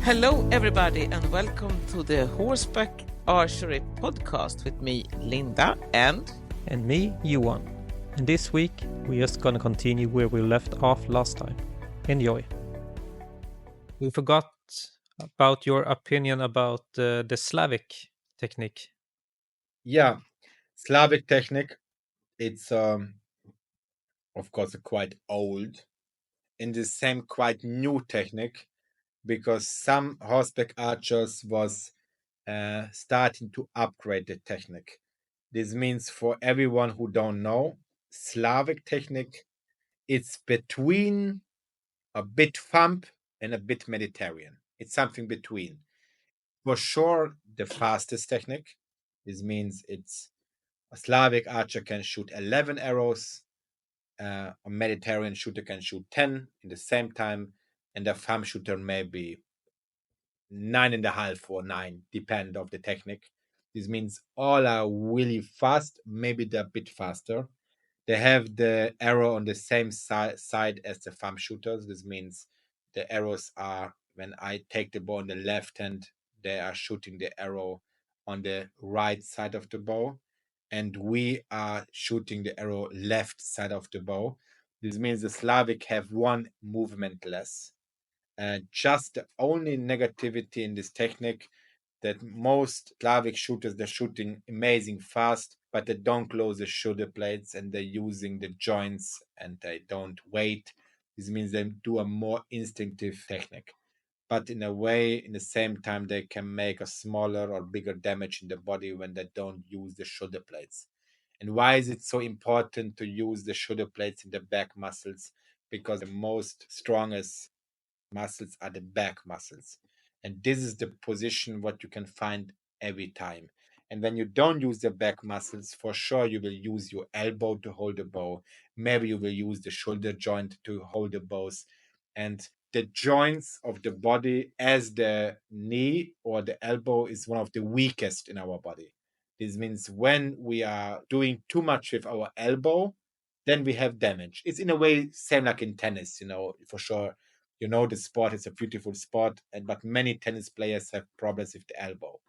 Hello, everybody, and welcome to the Horseback Archery Podcast with me, Linda, and me, Johan. And this week, we're just gonna continue where we left off last time. Enjoy. We forgot about your opinion about the Slavic technique. Yeah, Slavic technique, it's of course quite old, and the same quite new technique because some horseback archers was starting to upgrade the technique. This means for everyone who don't know, Slavic technique, it's between a bit thumb and a bit Mediterranean. It's something between. For sure, the fastest technique. This means it's a Slavic archer can shoot 11 arrows. A Mediterranean shooter can shoot 10 in the same time, and a thumb shooter maybe 9.5 or 9, depend of the technique. This means all are really fast, maybe they're a bit faster. They have the arrow on the same side as the thumb shooters. This means the arrows are, when I take the bow on the left hand, they are shooting the arrow on the right side of the bow, and we are shooting the arrow left side of the bow. This means the Slavic have one movement less. Just the only negativity in this technique that most Slavic shooters, they're shooting amazing fast, but they don't close the shoulder blades and they're using the joints and they don't wait. This means they do a more instinctive technique. But in a way, in the same time, they can make a smaller or bigger damage in the body when they don't use the shoulder blades. And why is it so important to use the shoulder blades in the back muscles? Because the most strongest muscles are the back muscles. And this is the position what you can find every time. And when you don't use the back muscles, for sure you will use your elbow to hold the bow. Maybe you will use the shoulder joint to hold the bows. And the joints of the body, as the knee or the elbow, is one of the weakest in our body. This means when we are doing too much with our elbow, then we have damage. It's in a way same like in tennis, for sure. The sport is a beautiful sport, but many tennis players have problems with the elbow,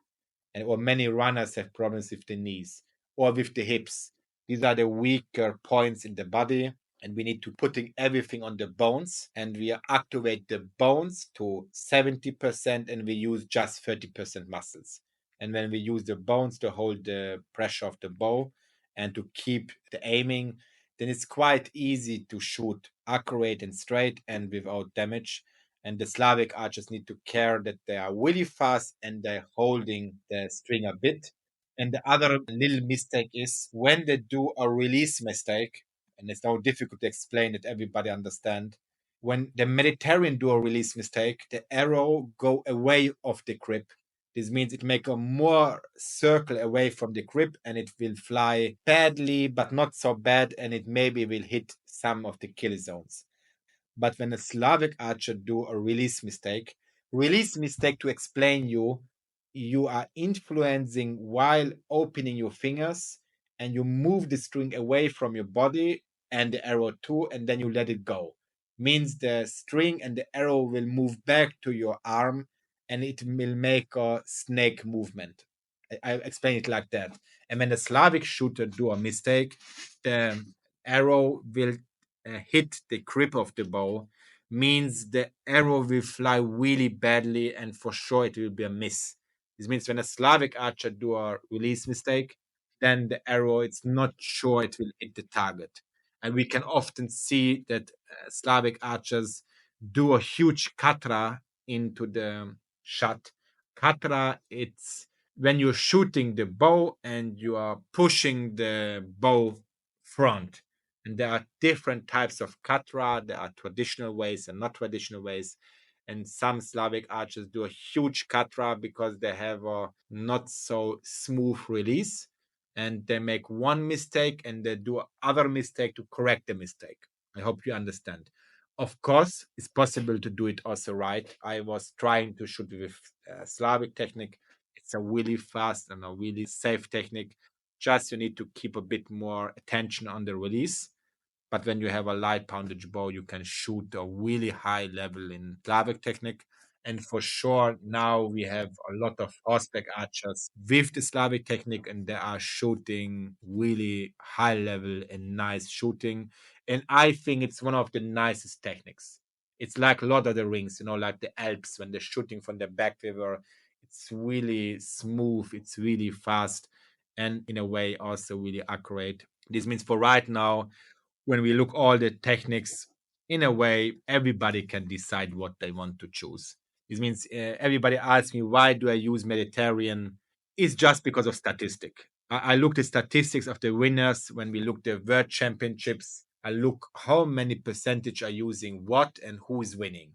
or many runners have problems with the knees or with the hips. These are the weaker points in the body, and we need to putting everything on the bones, and we activate the bones to 70%, and we use just 30% muscles. And when we use the bones to hold the pressure of the bow and to keep the aiming, then it's quite easy to shoot accurate and straight and without damage. And the Slavic archers need to care that they are really fast and they're holding the string a bit. And the other little mistake is when they do a release mistake, and it's now difficult to explain that everybody understand. When the Mediterranean do a release mistake, the arrow go away of the grip. This means it make a more circle away from the grip and it will fly badly, but not so bad, and it maybe will hit some of the kill zones. But when a Slavic archer do a release mistake to explain you are influencing while opening your fingers, and you move the string away from your body and the arrow too, and then you let it go. Means the string and the arrow will move back to your arm and it will make a snake movement. I explain it like that. And when the Slavic shooter do a mistake, the arrow will hit the grip of the bow, means the arrow will fly really badly and for sure it will be a miss. This means when a Slavic archer do a release mistake, then the arrow, it's not sure it will hit the target. And we can often see that Slavic archers do a huge katra into the shot. Katra, it's when you're shooting the bow and you are pushing the bow front. And there are different types of katra. There are traditional ways and not traditional ways. And some Slavic archers do a huge katra because they have a not so smooth release. And they make one mistake and they do other mistake to correct the mistake. I hope you understand. Of course, it's possible to do it also right. I was trying to shoot with Slavic technique. It's a really fast and a really safe technique. Just you need to keep a bit more attention on the release. But when you have a light poundage bow, you can shoot a really high level in Slavic technique. And for sure, now we have a lot of horseback archers with the Slavic technique, and they are shooting really high level and nice shooting. And I think it's one of the nicest techniques. It's like Lord of the Rings, like the Alps when they're shooting from the back river. It's really smooth, it's really fast, and in a way also really accurate. This means for right now, when we look all the techniques, in a way everybody can decide what they want to choose. This means everybody asks me, why do I use Mediterranean? It's just because of statistic. I look at statistics of the winners when we look the world championships. I look how many percentage are using what and who is winning.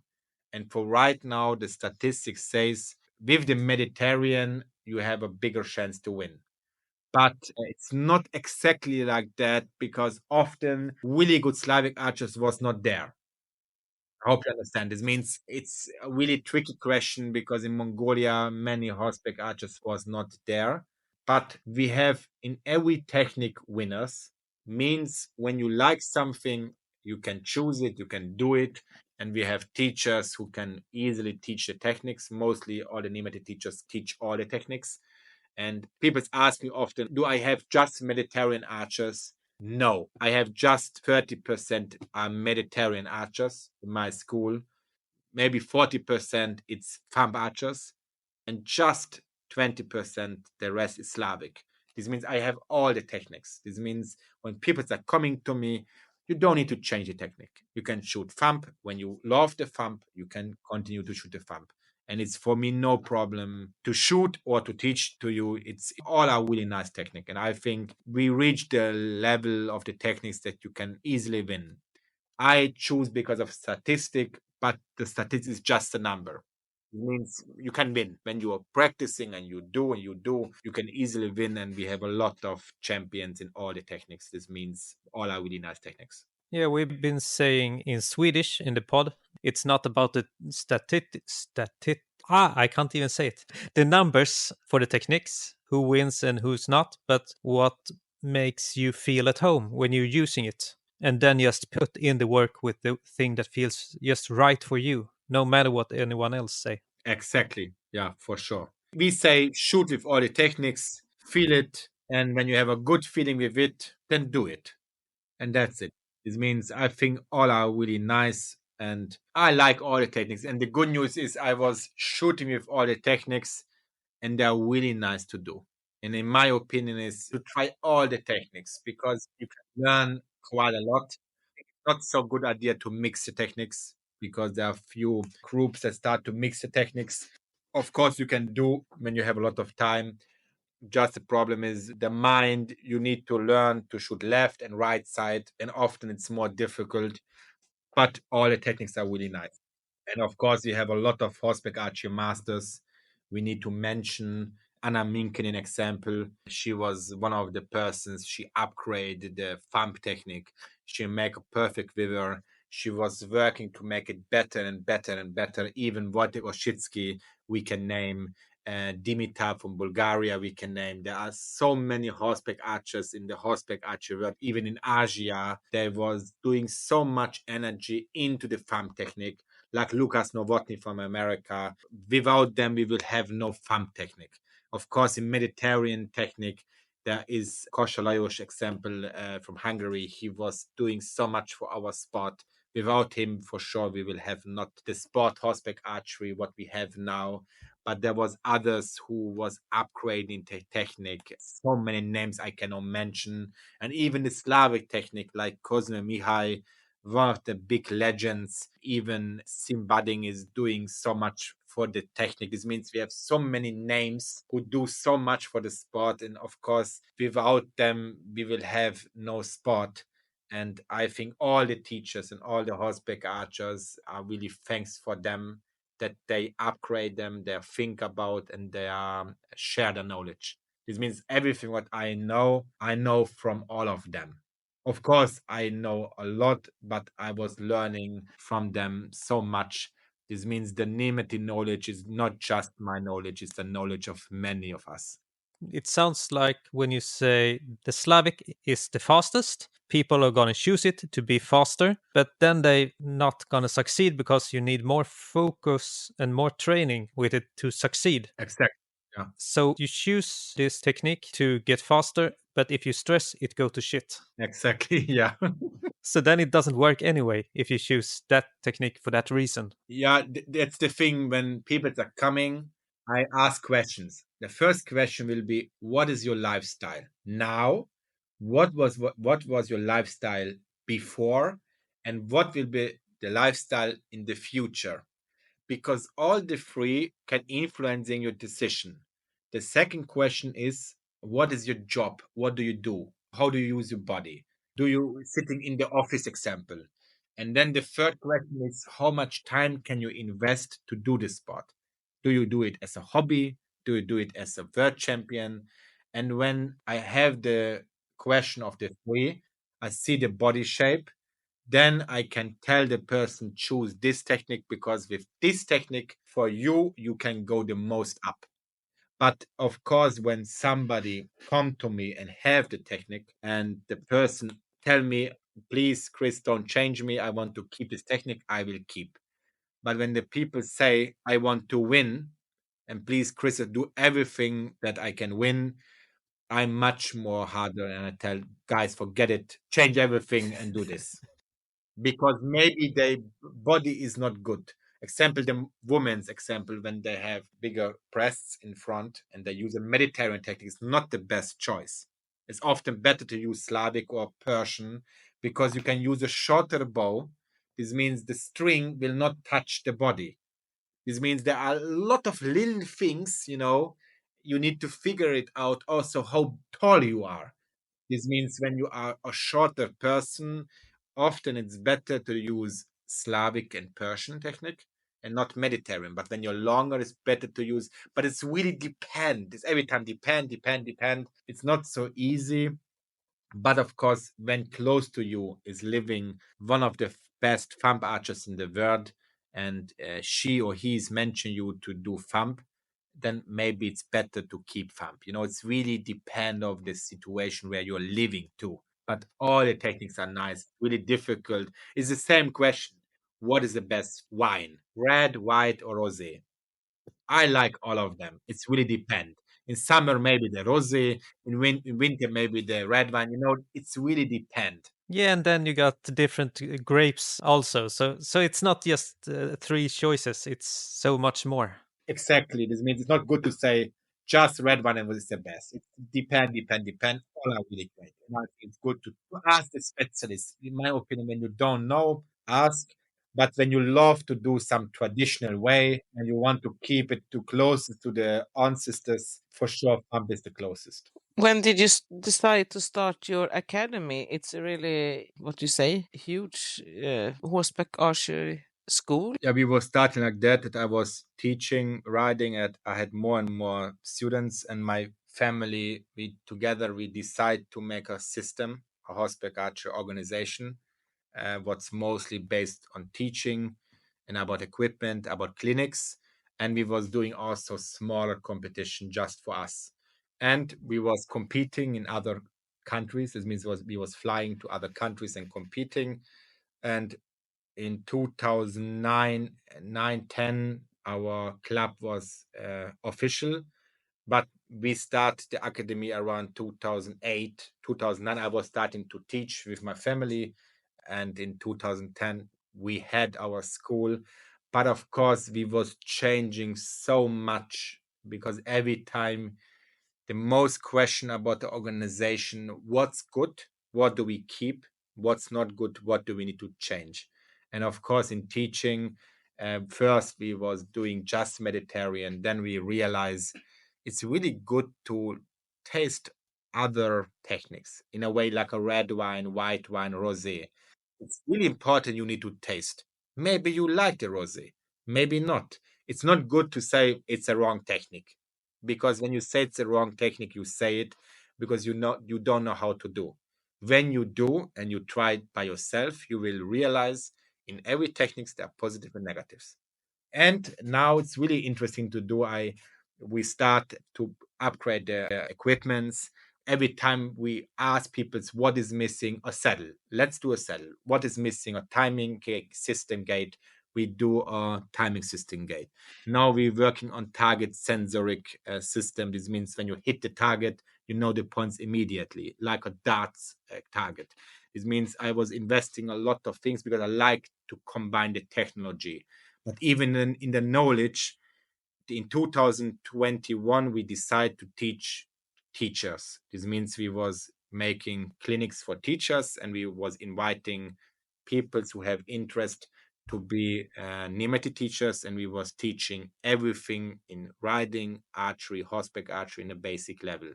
And for right now, the statistics says with the Mediterranean, you have a bigger chance to win. But it's not exactly like that because often really good Slavic archers was not there. I hope you understand. This means it's a really tricky question because in Mongolia, many horseback archers was not there. But we have in every technique winners. Means when you like something, you can choose it, you can do it. And we have teachers who can easily teach the techniques. Mostly all the Némethy teachers teach all the techniques. And people ask me often, do I have just Mediterranean archers? No, I have just 30% are Mediterranean archers in my school. Maybe 40% it's thumb archers, and just 20% the rest is Slavic. This means I have all the techniques. This means when people are coming to me, you don't need to change the technique. You can shoot thumb. When you love the thumb, you can continue to shoot the thumb. And it's for me no problem to shoot or to teach to you. It's all a really nice technique. And I think we reached the level of the techniques that you can easily win. I choose because of statistic, but the statistic is just a number. It means you can win when you are practicing and you do, you can easily win. And we have a lot of champions in all the techniques. This means all are really nice techniques. Yeah, we've been saying in Swedish in the pod, it's not about the I can't even say it. The numbers for the techniques, who wins and who's not, but what makes you feel at home when you're using it. And then just put in the work with the thing that feels just right for you, no matter what anyone else say. Exactly. Yeah, for sure. We say shoot with all the techniques, feel it, and when you have a good feeling with it, then do it. And that's it. This means I think all are really nice and I like all the techniques. And the good news is I was shooting with all the techniques and they're really nice to do. And in my opinion is to try all the techniques because you can learn quite a lot. Not so good idea to mix the techniques because there are few groups that start to mix the techniques. Of course you can do when you have a lot of time. Just the problem is the mind, you need to learn to shoot left and right side, and often it's more difficult, but all the techniques are really nice. And of course, we have a lot of horseback archery masters. We need to mention Anna Minken, an example. She was one of the persons, she upgraded the thumb technique. She make a perfect river. She was working to make it better and better and better. Even Wojtek Oshitsky, we can name. Dimitar from Bulgaria, we can name. There are so many horseback archers in the horseback archery world. Even in Asia, there was doing so much energy into the thumb technique like Lucas Novotny from America. Without them, we would have no thumb technique. Of course, in Mediterranean technique, there is Kosha Lajos example from Hungary. He was doing so much for our sport. Without him, for sure, we will have not the sport horseback archery what we have now. But there was others who was upgrading the technique. So many names I cannot mention, and even the Slavic technique like Kozme Mihai, one of the big legends. Even Sim Budding is doing so much for the technique. This means we have so many names who do so much for the sport. And of course, without them, we will have no sport. And I think all the teachers and all the horseback archers are really thanks for them that they upgrade them, they think about, and they share the knowledge. This means everything what I know from all of them. Of course, I know a lot, but I was learning from them so much. This means the Nemeti knowledge is not just my knowledge, it's the knowledge of many of us. it sounds like when you say the Slavic is the fastest, people are going to choose it to be faster, but then they not going to succeed because you need more focus and more training with it to succeed. Exactly. Yeah. So you choose this technique to get faster, but if you stress, it go to shit. Exactly. Yeah. So then it doesn't work anyway if you choose that technique for that reason. Yeah, that's the thing. When people are coming, I ask questions. The first question will be, what is your lifestyle now? What was your lifestyle before, and what will be the lifestyle in the future? Because all the three can influence in your decision. The second question is, what is your job? What do you do? How do you use your body? Do you sitting in the office example? And then the third question is, how much time can you invest to do this sport? Do you do it as a hobby? Do you do it as a world champion? And when I have the question of the three, I see the body shape, then I can tell the person choose this technique, because with this technique for you, you can go the most up. But of course, when somebody come to me and have the technique and the person tell me, please, Chris, don't change me. I want to keep this technique, I will keep. But when the people say, I want to win, and please, Chris, do everything that I can win, I'm much more harder and I tell guys, forget it, change everything and do this, because maybe their body is not good. Example, the women's example, when they have bigger breasts in front and they use a Mediterranean technique, is not the best choice. It's often better to use Slavic or Persian, because you can use a shorter bow. This means the string will not touch the body. This means there are a lot of little things, you need to figure it out also how tall you are. This means when you are a shorter person, often it's better to use Slavic and Persian technique and not Mediterranean. But when you're longer, it's better to use. But it's really depend. It's every time depend. It's not so easy. But of course, when close to you is living one of the best thumb archers in the world, and she or he is mentioning you to do thumb, then maybe it's better to keep thumb. It's really depend of the situation where you're living too. But all the techniques are nice. Really difficult. It's the same question. What is the best wine? Red, white, or rosé? I like all of them. It's really depend. In summer, maybe the rosé. In winter, maybe the red wine. It's really depend. Yeah, and then you got different grapes also. So it's not just three choices. It's so much more. Exactly. This means it's not good to say just red wine and is the best. It depend. All are really great. And I think it's good to ask the specialist. In my opinion, when you don't know, ask. But when you love to do some traditional way and you want to keep it too close to the ancestors, for sure, pump is the closest. When did you decide to start your academy? It's a really, what do you say, huge horseback archery school. Yeah, we were starting like that. That I was teaching riding at. I had more and more students, and my family. We decide to make a system, a horseback archer organization, what's mostly based on teaching and about equipment, about clinics, and we was doing also smaller competition just for us, and we was competing in other countries. This means we was flying to other countries and competing, and in 2009, 9, 10, our club was official, but we start the academy around 2008, 2009. I was starting to teach with my family, and in 2010 we had our school. But of course, we was changing so much, because every time the most question about the organization: what's good, what do we keep, what's not good, what do we need to change. And of course, in teaching, first we was doing just Mediterranean, then we realized it's really good to taste other techniques in a way, like a red wine, white wine, rosé. It's really important, you need to taste. Maybe you like the rosé, maybe not. It's not good to say it's a wrong technique, because when you say it's a wrong technique, you say it because you don't know how to do. When you do and you try it by yourself, you will realize in every techniques there are positive and negatives. And now it's really interesting to do. I we start to upgrade their equipments. Every time we ask people what is missing, a saddle. Let's do a saddle. What is missing? A timing system gate. We do a timing system gate. Now we're working on target sensoric system. This means when you hit the target, you know the points immediately, like a darts target. This means I was investing a lot of things because I like to combine the technology. But even in the knowledge, in 2021 we decided to teach teachers. This means we was making clinics for teachers, and we was inviting people who have interest to be Némethy teachers, and we was teaching everything in riding, archery, horseback archery in a basic level.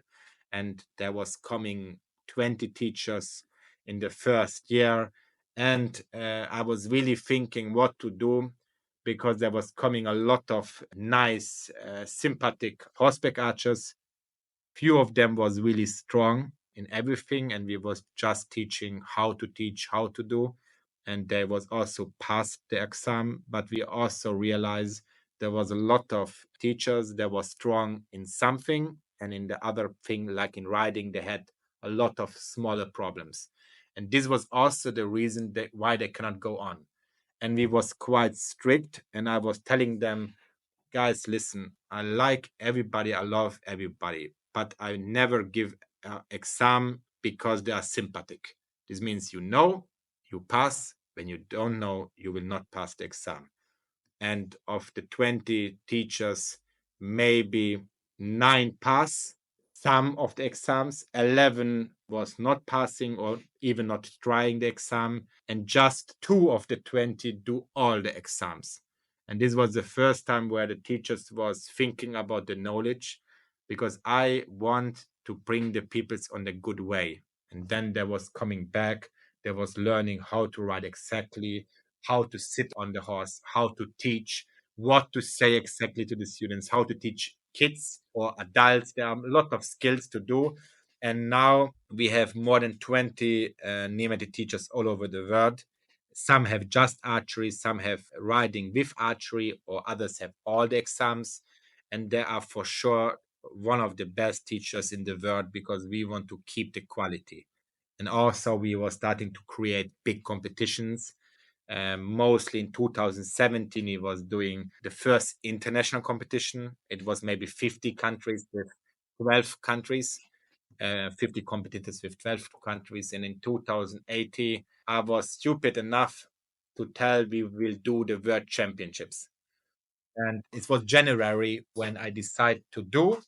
And there was coming 20 teachers in the first year, and I was really thinking what to do, because there was coming a lot of nice, sympathetic horseback archers. Few of them was really strong in everything, and we was just teaching how to teach, how to do. And they was also passed the exam, but we also realized there was a lot of teachers that was strong in something, and in the other thing, like in riding, they had a lot of smaller problems. And this was also the reason that why they cannot go on. And we was quite strict, and I was telling them, guys, listen, I like everybody, I love everybody, but I never give exam because they are sympathetic. This means you pass. When you don't know, you will not pass the exam. And of the 20 teachers, maybe 9 pass some of the exams, 11 was not passing or even not trying the exam, and just 2 of the 20 do all the exams. And this was the first time where the teachers was thinking about the knowledge, because I want to bring the peoples on the good way. And then there was coming back, there was learning how to ride exactly, how to sit on the horse, how to teach, what to say exactly to the students, how to teach kids or adults. There are a lot of skills to do. And now we have more than 20 Némethy teachers all over the world. Some have just archery, some have riding with archery, or others have all the exams. And they are for sure one of the best teachers in the world, because we want to keep the quality. And also, we were starting to create big competitions. Mostly in 2017, he was doing the first international competition. It was maybe 50 countries with 12 countries, 50 competitors with 12 countries. And in 2018, I was stupid enough to tell we will do the World Championships. And it was January when I decided to do,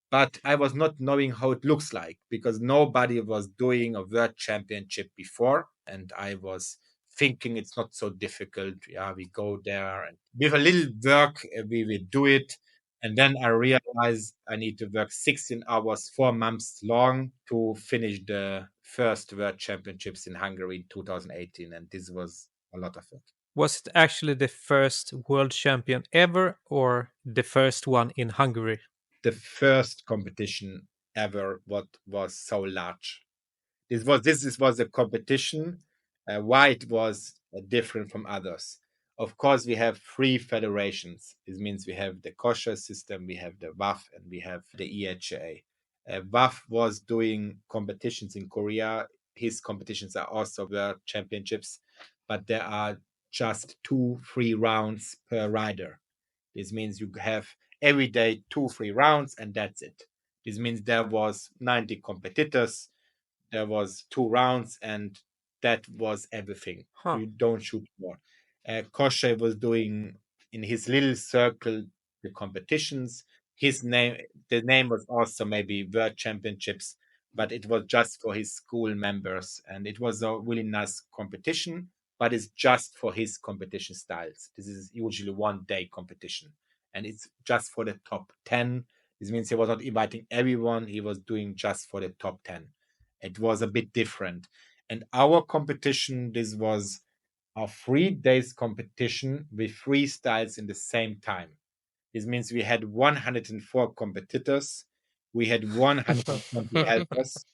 but I was not knowing how it looks like, because nobody was doing a world championship before. And I was thinking it's not so difficult. Yeah, we go there and with a little work, we will do it. And then I realized I need to work 16 hours, 4 months long, to finish the first world championships in Hungary in 2018. And this was a lot of work. Was it actually the first world champion ever or the first one in Hungary? The first competition ever what was so large. This was a competition. Why it was different from others? Of course, we have 3 federations. This means we have the kosher system, we have the WAF, and we have the EHA. WAF was doing competitions in Korea. His competitions are also world championships, but there are just 2 free rounds per rider. This means you have every day 2 free rounds, and that's it. This means there was 90 competitors, there was 2 rounds, and that was everything. Huh. You don't shoot more. Koshe was doing in his little circle the competitions. His name, the name was also maybe World Championships, but it was just for his school members, and it was a really nice competition. But it's just for his competition styles. This is usually 1 day competition, and it's just for the top 10. This means he was not inviting everyone; he was doing just for the top 10. It was a bit different. And our competition, this was a 3 days competition with 3 styles in the same time. This means we had 104 competitors, we had 120 helpers,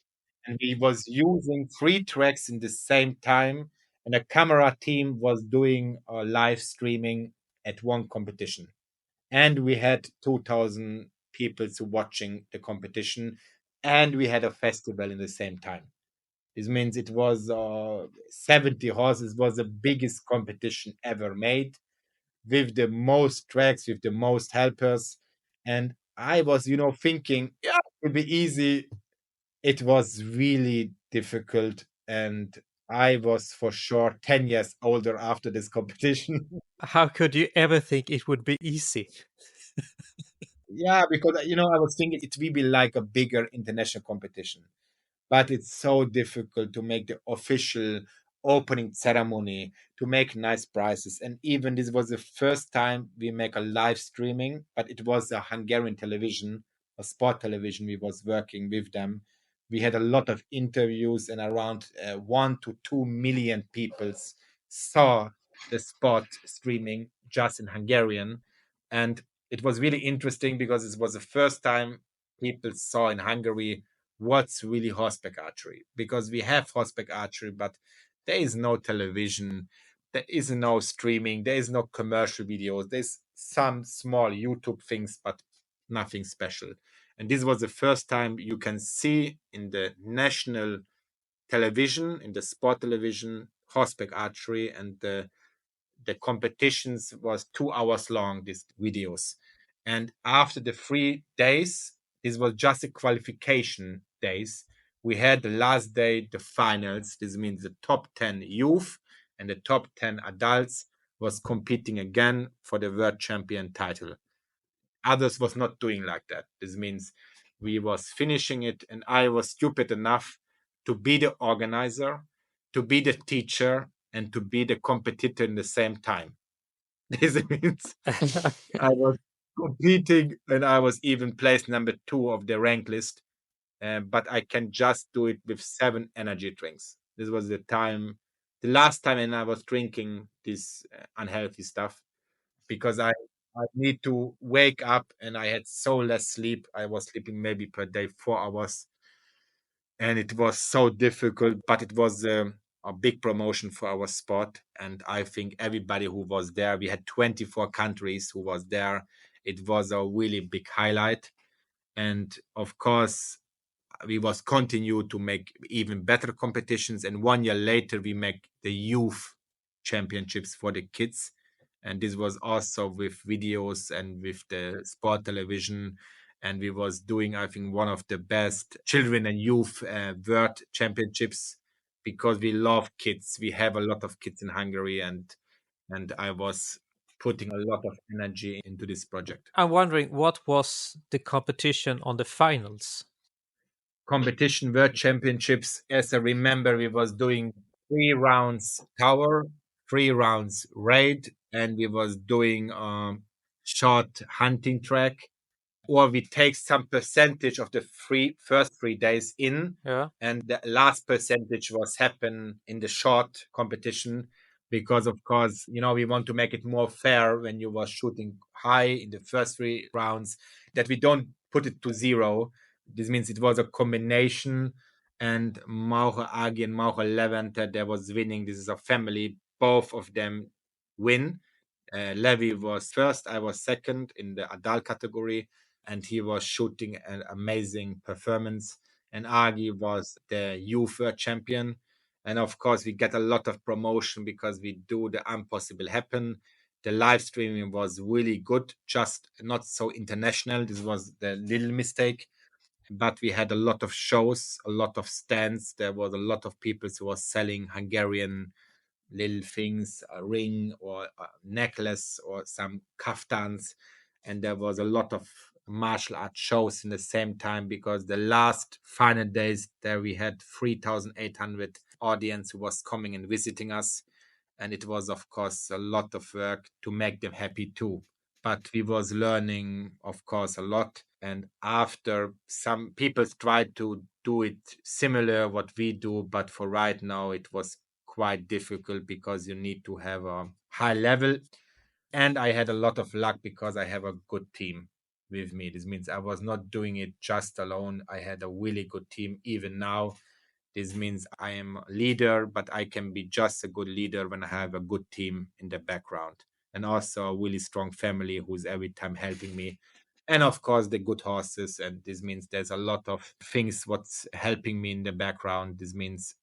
and we was using 3 tracks in the same time, and a camera team was doing a live streaming at one competition. And we had 2,000 people to watching the competition, and we had a festival in the same time. This means it was 70 horses, was the biggest competition ever made, with the most tracks, with the most helpers. And I was, thinking, yeah, it would be easy. It was really difficult. And I was for sure 10 years older after this competition. How could you ever think it would be easy? Yeah, because, I was thinking it will be like a bigger international competition, but it's so difficult to make the official opening ceremony, to make nice prizes. And even this was the first time we make a live streaming, but it was a Hungarian television, a sport television. We was working with them. We had a lot of interviews, and around 1 to 2 million people saw the sport streaming just in Hungarian. And it was really interesting because it was the first time people saw in Hungary what's really horseback archery, because we have horseback archery, but there is no television, there is no streaming, there is no commercial videos, there's some small YouTube things, but nothing special. And this was the first time you can see in the national television, in the sport television, horseback archery. And the competitions was 2 hours long, these videos. And after the 3 days, this was just the qualification days. We had the last day the finals. This means the top 10 youth and the top 10 adults was competing again for the world champion title. Others was not doing like that. This means we was finishing it, and I was stupid enough to be the organizer, to be the teacher, and to be the competitor in the same time. This means I was competing, and I was even placed number two of the rank list. But I can just do it with 7 energy drinks. This was the last time, and I was drinking this unhealthy stuff, because I need to wake up, and I had so less sleep. I was sleeping maybe per day 4 hours, and it was so difficult. But it was a big promotion for our sport, and I think everybody who was there, we had 24 countries who was there. It was a really big highlight. And of course, we was continue to make even better competitions, and 1 year later we make the youth championships for the kids. And this was also with videos and with the sport television. And we was doing, I think, one of the best children and youth world championships, because we love kids. We have a lot of kids in Hungary, and I was putting a lot of energy into this project. I'm wondering what was the competition on the finals? Competition world championships. As I remember, we was doing 3 rounds tower, 3 rounds raid, and we was doing short hunting track. Or we take some percentage of the first 3 days in, Yeah. and the last percentage was happen in the short competition, because of course, we want to make it more fair when you was shooting high in the first 3 rounds, that we don't put it to zero. This means it was a combination, and Maucher Agi and Maucher Levante, there was winning. This is a family, both of them win. Levy was first, I was second in the adult category, and he was shooting an amazing performance. And Agi was the youth world champion. And of course, we get a lot of promotion because we do the impossible happen. The live streaming was really good, just not so international. This was the little mistake. But we had a lot of shows, a lot of stands. There was a lot of people who was selling Hungarian little things, a ring or a necklace or some kaftans. And there was a lot of martial art shows in the same time, because the last final days there we had 3,800 audience who was coming and visiting us. And it was of course a lot of work to make them happy too. But we was learning of course a lot. And after, some people tried to do it similar what we do, but for right now it was quite difficult, because you need to have a high level. And I had a lot of luck because I have a good team with me. This means I was not doing it just alone. I had a really good team even now. This means I am a leader, but I can be just a good leader when I have a good team in the background, and also a really strong family who's every time helping me. And of course the good horses, and this means there's a lot of things what's helping me in the background. This means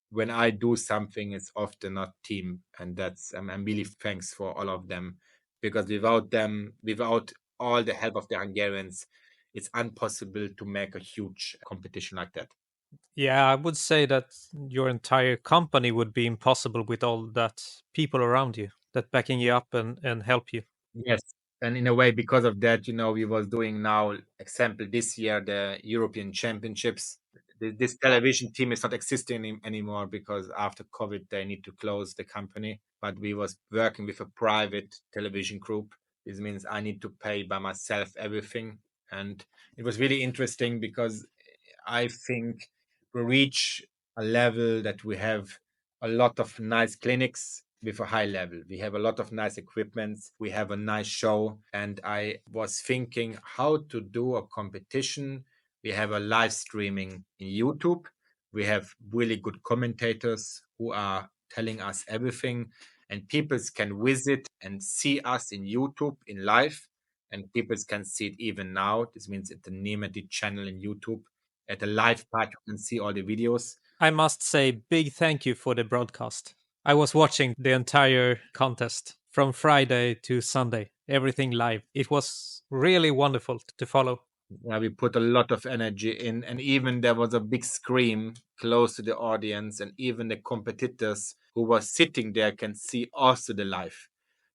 when I do something, it's often not team, and that's I'm really thanks for all of them, because without them, without all the help of the Hungarians, it's impossible to make a huge competition like that. Yeah, I would say that your entire company would be impossible with all that people around you that backing you up and help you. Yes, and in a way, because of that, we was doing now, example, this year the European Championships. This television team is not existing anymore because after COVID they need to close the company. But we was working with a private television group. This means I need to pay by myself everything, and it was really interesting because I think we reach a level that we have a lot of nice clinics with a high level. We have a lot of nice equipments. We have a nice show. And I was thinking how to do a competition. We have a live streaming in YouTube. We have really good commentators who are telling us everything. And people can visit and see us in YouTube in live. And people can see it even now. This means it's the Nemedy channel in YouTube. At a live part, you can see all the videos. I must say big thank you for the broadcast. I was watching the entire contest from Friday to Sunday, everything live. It was really wonderful to follow. Where we put a lot of energy in, and even there was a big screen close to the audience, and even the competitors who were sitting there can see also the live.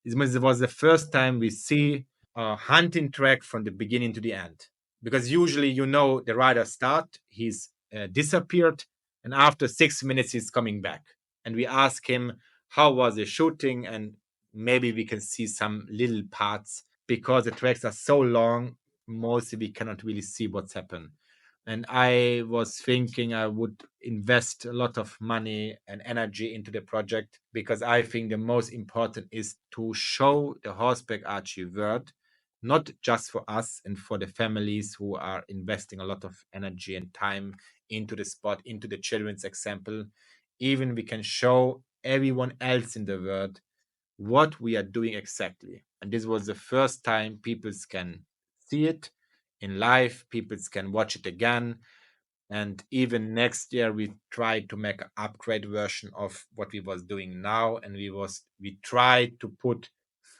This means it was the first time we see a hunting track from the beginning to the end, because usually the rider start, he's disappeared, and after 6 minutes he's coming back, and we ask him how was the shooting, and maybe we can see some little parts because the tracks are so long. Mostly we cannot really see what's happened. And I was thinking I would invest a lot of money and energy into the project, because I think the most important is to show the horseback archery world, not just for us and for the families who are investing a lot of energy and time into the sport, into the children's example. Even we can show everyone else in the world what we are doing exactly. And this was the first time people can see it in live, people can watch it again. And even next year we tried to make an upgrade version of what we was doing now, and we tried to put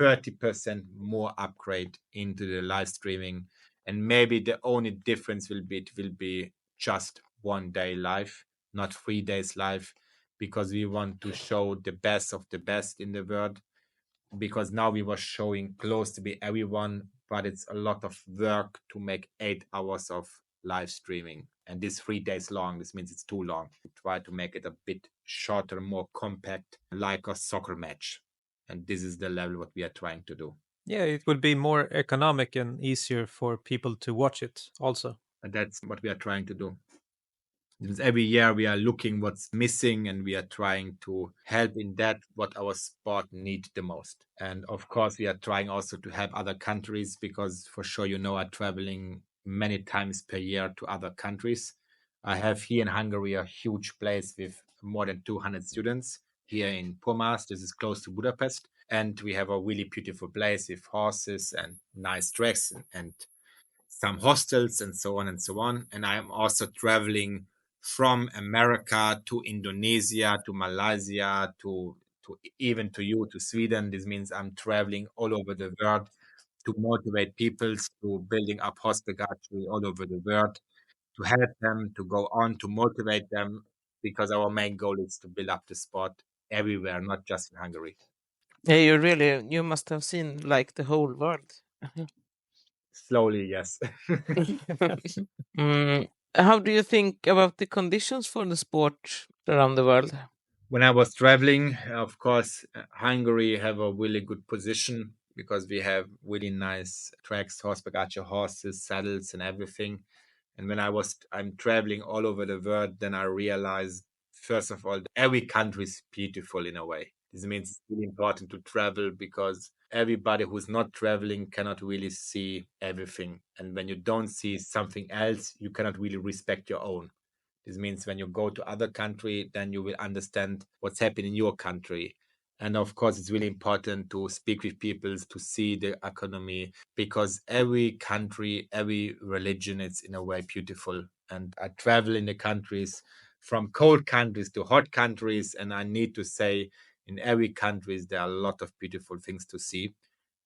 30% more upgrade into the live streaming. And maybe the only difference will be it will be just 1 day live, not 3 days live, because we want to show the best of the best in the world. Because now we were showing close to be everyone, but it's a lot of work to make 8 hours of live streaming. And this 3 days long, this means it's too long. We try to make it a bit shorter, more compact, like a soccer match. And this is the level what we are trying to do. Yeah, it would be more economic and easier for people to watch it also. And that's what we are trying to do. Because every year we are looking what's missing, and we are trying to help in that what our sport need the most. And of course we are trying also to help other countries, because for sure are traveling many times per year to other countries. I have here in Hungary a huge place with more than 200 students here in Pomas. This is close to Budapest, and we have a really beautiful place with horses and nice tracks and some hostels and so on and so on. And I am also traveling from America to Indonesia to Malaysia to even to you to Sweden. This means I'm traveling all over the world to motivate people to building up hospitality all over the world, to help them to go on, to motivate them, because our main goal is to build up the sport everywhere, not just in Hungary. Yeah, you must have seen like the whole world. Slowly, yes. How do you think about the conditions for the sport around the world? When I was traveling, of course, Hungary have a really good position because we have really nice tracks, horseback archer horses, saddles, and everything. And I'm traveling all over the world, then I realized, first of all, every country is beautiful in a way. This means it's really important to travel, because everybody who's not traveling cannot really see everything. And when you don't see something else, you cannot really respect your own. This means when you go to other country, then you will understand what's happening in your country. And of course, it's really important to speak with people to see the economy because every country, every religion, it's in a way beautiful. And I travel in the countries from cold countries to hot countries, and I need to say, in every countries there are a lot of beautiful things to see.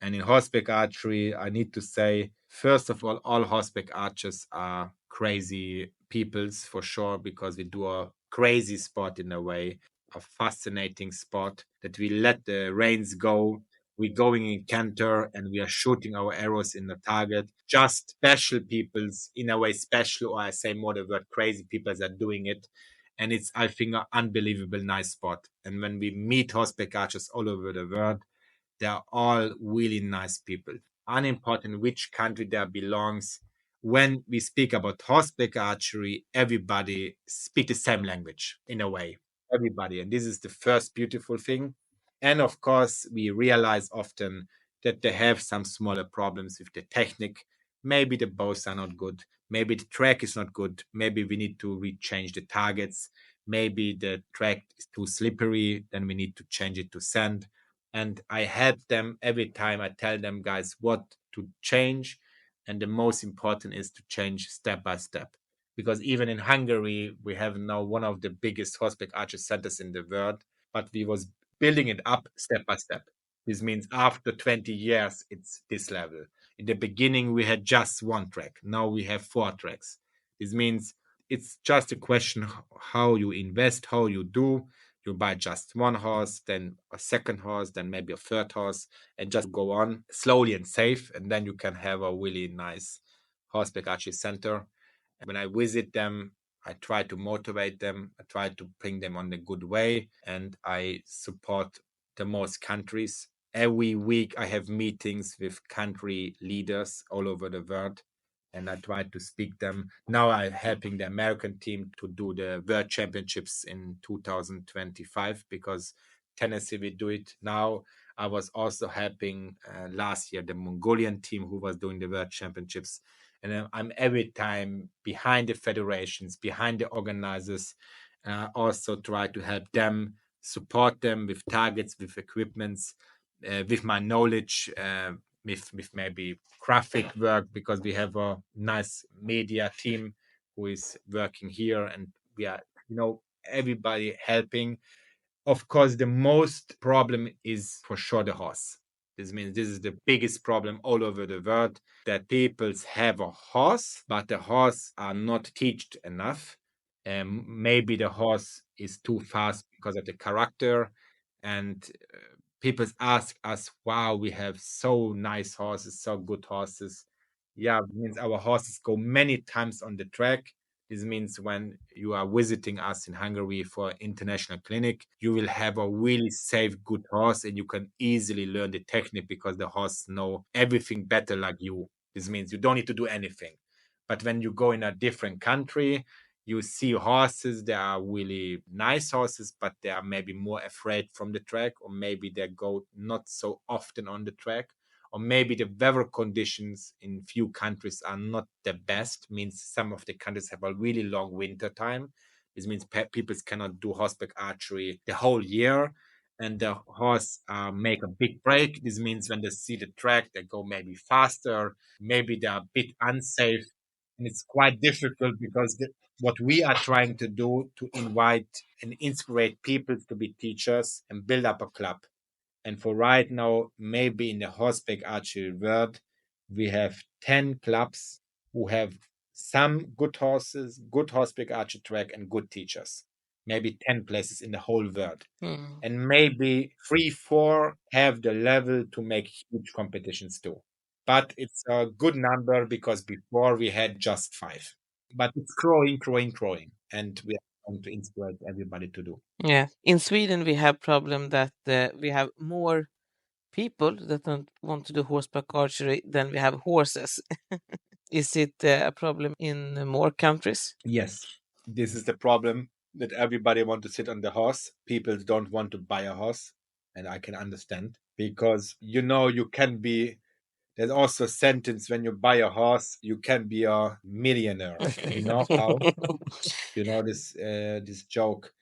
And in horseback archery, I need to say, first of all horseback archers are crazy peoples for sure because we do a crazy sport in a way, a fascinating sport that we let the reins go. We're going in canter and we are shooting our arrows in the target. Just special peoples, in a way, special, or I say more the word crazy people are doing it. And it's, I think, an unbelievable nice sport. And when we meet horseback archers all over the world, they are all really nice people. Unimportant which country they belongs. When we speak about horseback archery, everybody speak the same language in a way. Everybody, and this is the first beautiful thing. And of course, we realize often that they have some smaller problems with the technique. Maybe the bows are not good. Maybe the track is not good. Maybe we need to rechange the targets. Maybe the track is too slippery. Then we need to change it to sand, and I help them every time. I tell them, guys, what to change. And the most important is to change step by step. Because even in Hungary, we have now one of the biggest horseback archer centers in the world, but we was building it up step by step. This means after 20 years, it's this level. In the beginning, we had just one track. Now we have four tracks. This means it's just a question how you invest, how you do. You buy just one horse, then a second horse, then maybe a third horse, and just go on slowly and safe. And then you can have a really nice horseback archery center. When I visit them, I try to motivate them. I try to bring them on the good way, and I support the most countries. Every week, I have meetings with country leaders all over the world, and I try to speak them. Now I'm helping the American team to do the World Championships in 2025 because Tennessee will do it now. I was also helping last year the Mongolian team who was doing the World Championships, and I'm every time behind the federations, behind the organizers, also try to help them, support them with targets, with equipments, with my knowledge, with maybe graphic work because we have a nice media team who is working here, and we are, everybody helping. Of course, the most problem is for sure the horse. This means this is the biggest problem all over the world, that people have a horse, but the horse are not teached enough. Maybe the horse is too fast because of the character. And people ask us, wow, we have so nice horses, so good horses. Yeah, it means our horses go many times on the track. This means when you are visiting us in Hungary for international clinic, you will have a really safe, good horse, and you can easily learn the technique because the horse know everything better like you. This means you don't need to do anything. But when you go in a different country, you see horses. They are really nice horses, but they are maybe more afraid from the track, or maybe they go not so often on the track, or maybe the weather conditions in few countries are not the best. Means some of the countries have a really long winter time. This means people cannot do horseback archery the whole year, and the horse make a big break. This means when they see the track, they go maybe faster, maybe they are a bit unsafe, and it's quite difficult because what we are trying to do to invite and inspire people to be teachers and build up a club. And for right now, maybe in the horseback archery world, we have 10 clubs who have some good horses, good horseback archery track, and good teachers. Maybe 10 places in the whole world. Hmm. And maybe three, four have the level to make huge competitions too. But it's a good number because before we had just five. But it's growing, growing, growing. And we are trying to inspire everybody to do. Yeah. In Sweden, we have problem that we have more people that don't want to do horseback archery than we have horses. Is it a problem in more countries? Yes, this is the problem that everybody want to sit on the horse. People don't want to buy a horse, and I can understand because you can be. There's also a sentence when you buy a horse, you can be a millionaire. You know how? You know this joke.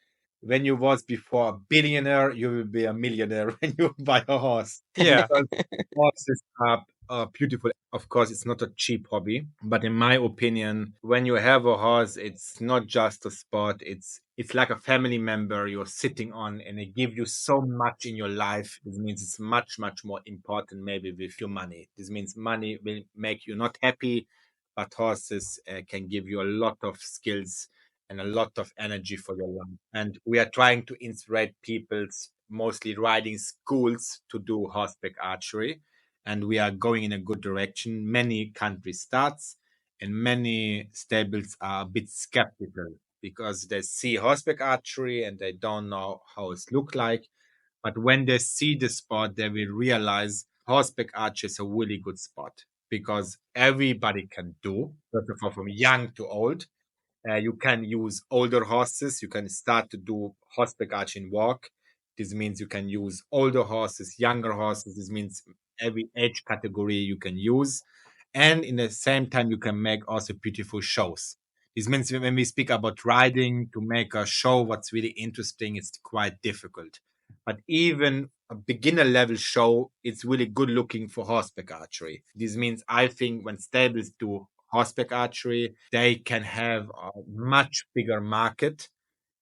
when you was before a billionaire, you will be a millionaire when you buy a horse. Yeah. Because horses are beautiful. Of course, it's not a cheap hobby, but in my opinion, when you have a horse, it's not just a sport. It's like a family member you're sitting on, and it gives you so much in your life. This means it's much, much more important maybe with your money. This means money will make you not happy, but horses can give you a lot of skills and a lot of energy for your life. And we are trying to inspire people, mostly riding schools, to do horseback archery. And we are going in a good direction. Many countries starts, and many stables are a bit skeptical because they see horseback archery and they don't know how it look like. But when they see the sport, they will realize horseback archery is a really good sport because everybody can do, first of all, from young to old. You can use older horses. You can start to do horseback archery walk. This means you can use older horses, younger horses. This means every age category you can use. And in the same time, you can make also beautiful shows. This means when we speak about riding, to make a show what's really interesting, it's quite difficult. But even a beginner level show, it's really good looking for horseback archery. This means I think when stables do horseback archery, they can have a much bigger market.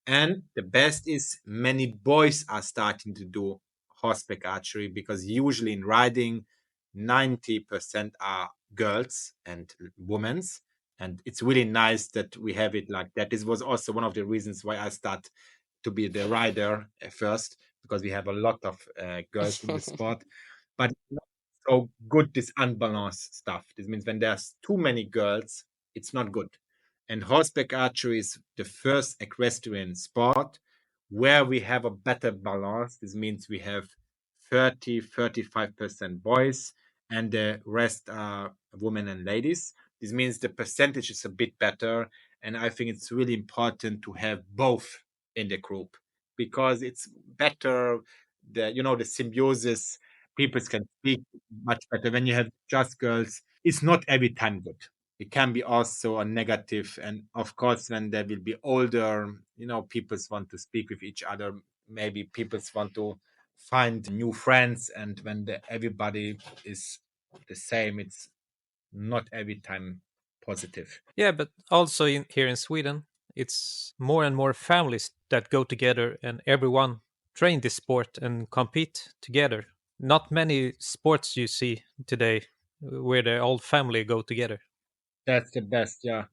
And the best is many boys are starting to do horseback archery because usually in riding, 90% are girls and women's. And it's really nice that we have it like that. This was also one of the reasons why I start to be the rider at first, because we have a lot of girls in the sport. But it's not so good, this unbalanced stuff. This means when there's too many girls, it's not good. And horseback archery is the first equestrian sport where we have a better balance. This means we have 35% boys and the rest are women and ladies. This means the percentage is a bit better. And I think it's really important to have both in the group because it's better. The symbiosis, people can speak much better. When you have just girls, it's not every time good. It can be also a negative. And of course, when they will be older, people want to speak with each other. Maybe people want to find new friends. And when everybody is the same, it's not every time positive. Yeah, but also here in Sweden, it's more and more families that go together and everyone train this sport and compete together. Not many sports you see today where the whole family go together. That's the best, yeah.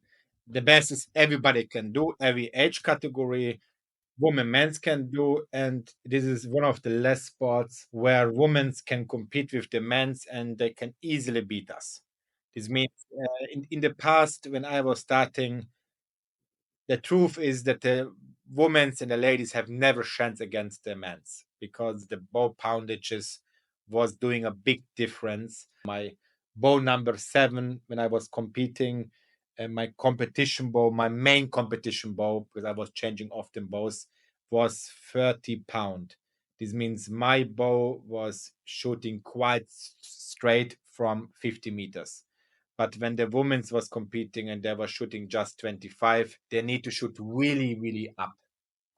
The best is everybody can do, every age category, women, men's can do, and this is one of the less sports where women can compete with the men's and they can easily beat us. This means in the past, when I was starting, the truth is that the women's and the ladies have never chance against the men's because the ball poundages was doing a big difference. My bow number 7 when I was competing, and my competition bow, my main competition bow, because I was changing often bows, was 30 pound. This means my bow was shooting quite straight from 50 meters. But when the women's was competing and they were shooting just 25, they need to shoot really, really up.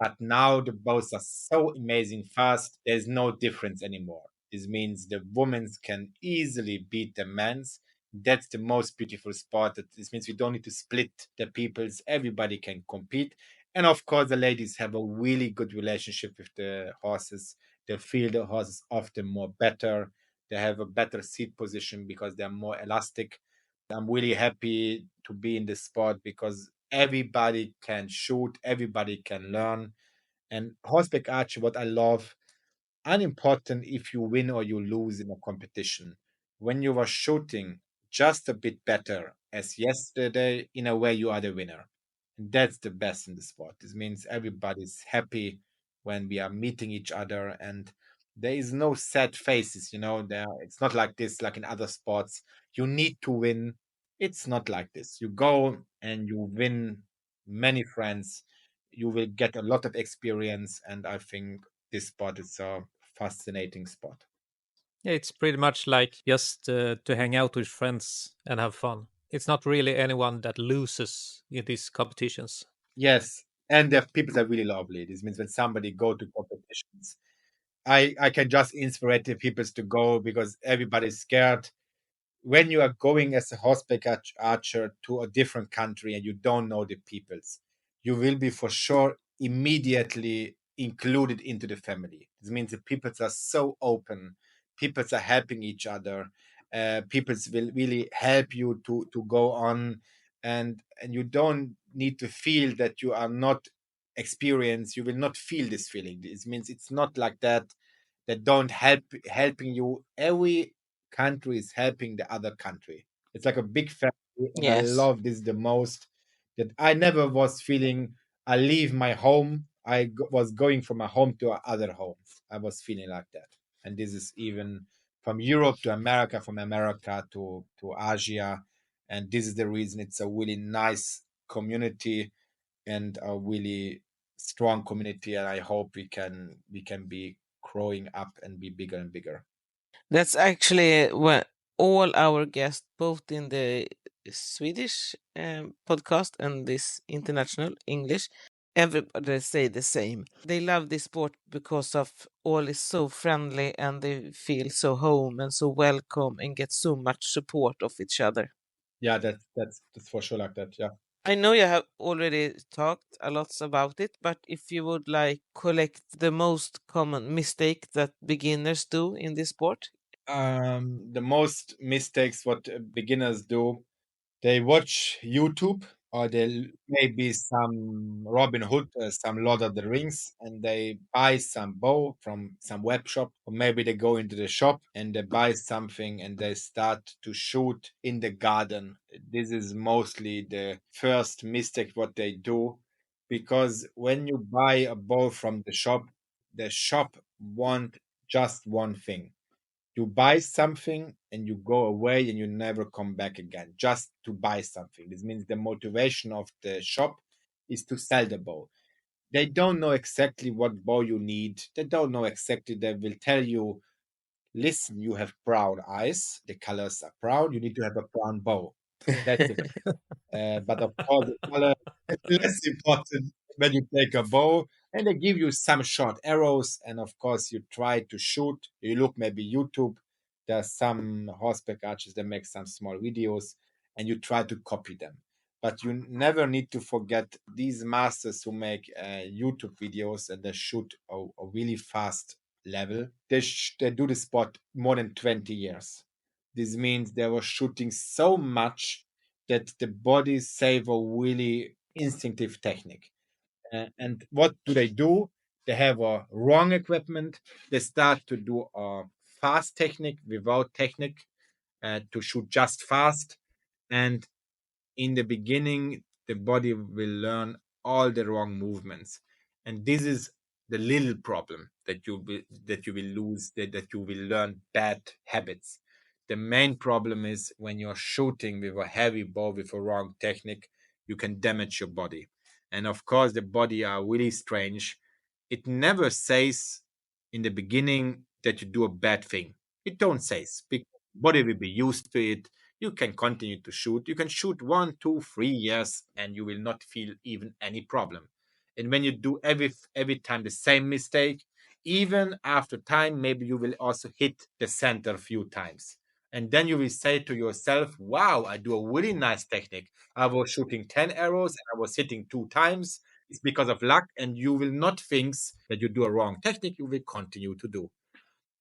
But now the bows are so amazing fast, there's no difference anymore. This means the women's can easily beat the men's. That's the most beautiful sport. This means we don't need to split the peoples. Everybody can compete. And of course, the ladies have a really good relationship with the horses. They feel the horses often more better. They have a better seat position because they're more elastic. I'm really happy to be in this sport because everybody can shoot, everybody can learn. And horseback archery, what I love, unimportant if you win or you lose in a competition. When you are shooting just a bit better as yesterday, in a way you are the winner. And that's the best in the sport. This means everybody's happy when we are meeting each other and there is no sad faces, there it's not like this like in other sports. You need to win. It's not like this. You go and you win many friends. You will get a lot of experience and I think this sport is a fascinating sport. Yeah, it's pretty much like just to hang out with friends and have fun. It's not really anyone that loses in these competitions. Yes, And the people are really lovely. This means when somebody go to competitions, I can just inspire the people to go because everybody's scared. When you are going as a horseback archer to a different country and you don't know the peoples, you will be for sure immediately included into the family. This means the peoples are so open, peoples are helping each other, peoples will really help you to go on, and you don't need to feel that you are not experienced. You will not feel this feeling. This means it's not like that don't helping you. Every country is helping the other country. It's like a big family, and I Yes. love this the most. That I never was feeling I leave my home. Was going from my home to other homes. I was feeling like that, and this is even from Europe to America, from America to Asia, and this is the reason it's a really nice community and a really strong community, and I hope we can be growing up and be bigger and bigger. That's actually what all our guests, both in the Swedish podcast and this international English, everybody say the same. They love this sport because of all is so friendly and they feel so home and so welcome and get so much support of each other. Yeah, that's for sure like that. Yeah. I know you have already talked a lot about it, but if you would like collect the most common mistake that beginners do in this sport. The most mistakes what beginners do, they watch YouTube, or they maybe some Robin Hood, some Lord of the Rings, and they buy some bow from some web shop, or maybe they go into the shop and they buy something and they start to shoot in the garden. This is mostly the first mistake what they do, because when you buy a bow from the shop want just one thing. You buy something and you go away and you never come back again just to buy something. This means the motivation of the shop is to sell the bow. They don't know exactly what bow you need. They don't know exactly. They will tell you, listen, you have brown eyes. The colors are brown. You need to have a brown bow. That's it. But of course, the color is less important when you take a bow, and they give you some short arrows. And of course, you try to shoot. You look maybe YouTube. There's some horseback archers that make some small videos, and you try to copy them. But you never need to forget these masters who make YouTube videos and they shoot a really fast level. They do the sport more than 20 years. This means they were shooting so much that the body save a really instinctive technique. And what do they do? They have a wrong equipment. They start to do a fast technique without technique, to shoot just fast. And in the beginning, the body will learn all the wrong movements, and this is the little problem that you will lose, that you will learn bad habits. The main problem is when you're shooting with a heavy bow with a wrong technique, you can damage your body. And of course, the body are really strange. It never says in the beginning that you do a bad thing. It don't say, because body will be used to it. You can continue to shoot. You can shoot 1, 2, 3 years and you will not feel even any problem. And when you do every time the same mistake, even after time, maybe you will also hit the center a few times. And then you will say to yourself, wow, I do a really nice technique. I was shooting 10 arrows and I was hitting 2 times. It's because of luck. And you will not think that you do a wrong technique. You will continue to do.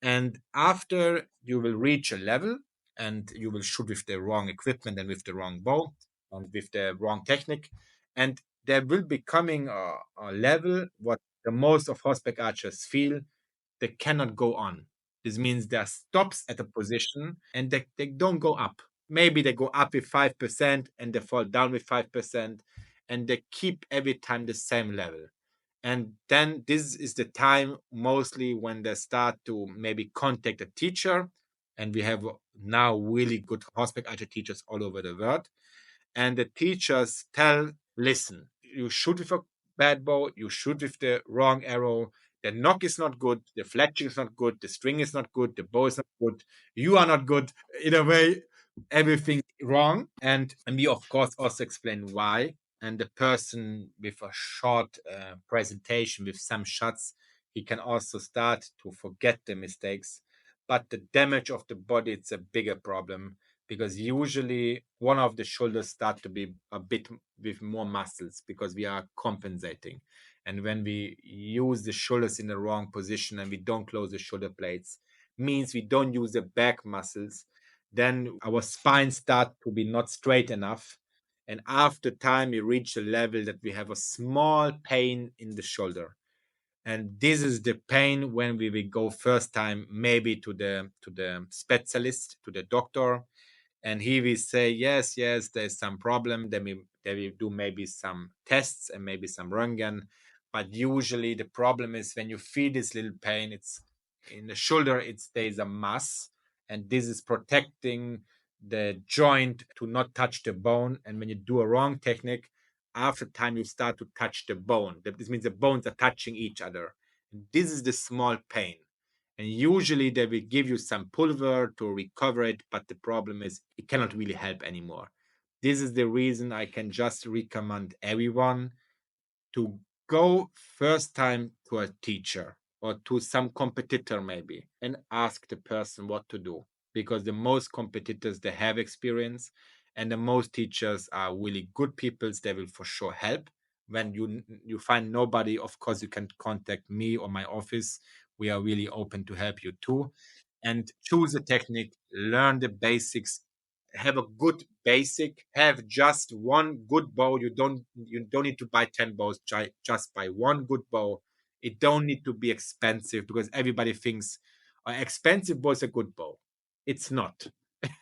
And after you will reach a level and you will shoot with the wrong equipment and with the wrong bow and with the wrong technique. And there will be coming a level what the most of horseback archers feel they cannot go on. This means there stops at a position and they don't go up. Maybe they go up with 5% and they fall down with 5%, and they keep every time the same level. And then this is the time mostly when they start to maybe contact a teacher. And we have now really good horseback archer teachers all over the world. And the teachers tell, listen, you shoot with a bad bow, you shoot with the wrong arrow, the knock is not good, the fletching is not good, the string is not good, the bow is not good, you are not good. In a way, everything wrong. And we, of course, also explain why. and the person with a short presentation with some shots, he can also start to forget the mistakes. But the damage of the body, it's a bigger problem, because usually one of the shoulders start to be a bit with more muscles because we are compensating. And when we use the shoulders in the wrong position and we don't close the shoulder blades, means we don't use the back muscles, then our spine start to be not straight enough. And after time, we reach a level that we have a small pain in the shoulder. And this is the pain when we will go first time maybe to the specialist, to the doctor, and he will say, yes, yes, there's some problem. Then they will do maybe some tests and maybe some röntgen. But usually the problem is when you feel this little pain, it's in the shoulder, it's there's a mass, and this is protecting the joint to not touch the bone. And when you do a wrong technique, after time you start to touch the bone. This means the bones are touching each other. This is the small pain, and usually they will give you some pulver to recover it, but the problem is it cannot really help anymore. This is the reason I can just recommend everyone to go first time to a teacher or to some competitor maybe and ask the person what to do, because the most competitors, they have experience, and the most teachers are really good people. They will for sure help. When you find nobody, of course you can contact me or my office. We are really open to help you too. And choose a technique, learn the basics, have a good basic, have just one good bow. You don't need to buy 10 bows, just buy one good bow. It don't need to be expensive, because everybody thinks expensive bow is a good bow. It's not.